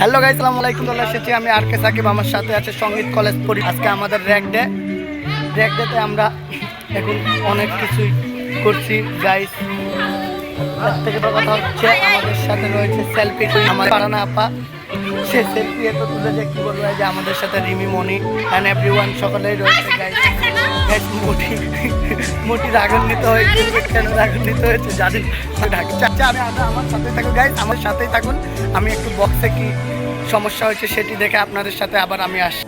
Hello guys, আসসালামু আলাইকুম। চলে এসেছি আমি আর কে সাকিব, আমার সাথে আছে সঙ্গীত কলেজ পড়ি। আজকে আমাদের র্যাক ডেতে আমরা এখন অনেক কিছুই করছি গাইস। তার থেকে বড় কথা হচ্ছে আমাদের সাথে রয়েছে সেলফি আমার পারানা আপা, সে সেলফি এত তুলে যে কি বলবো। যে আমাদের সাথে রিমি, মনি অ্যান্ড এভরিওয়ান সকলেই রয়েছে গাইস। মোটি রাগান্বিত হয়েছে, কেন রাগান্বিত হয়েছে জানি আমি আমার সাথে থাকুন গাইস, আমার সাথেই থাকুন। আমি একটু বক্সে কি সমস্যা হয়েছে সেটি দেখে আপনাদের সাথে আবার আমি আসি।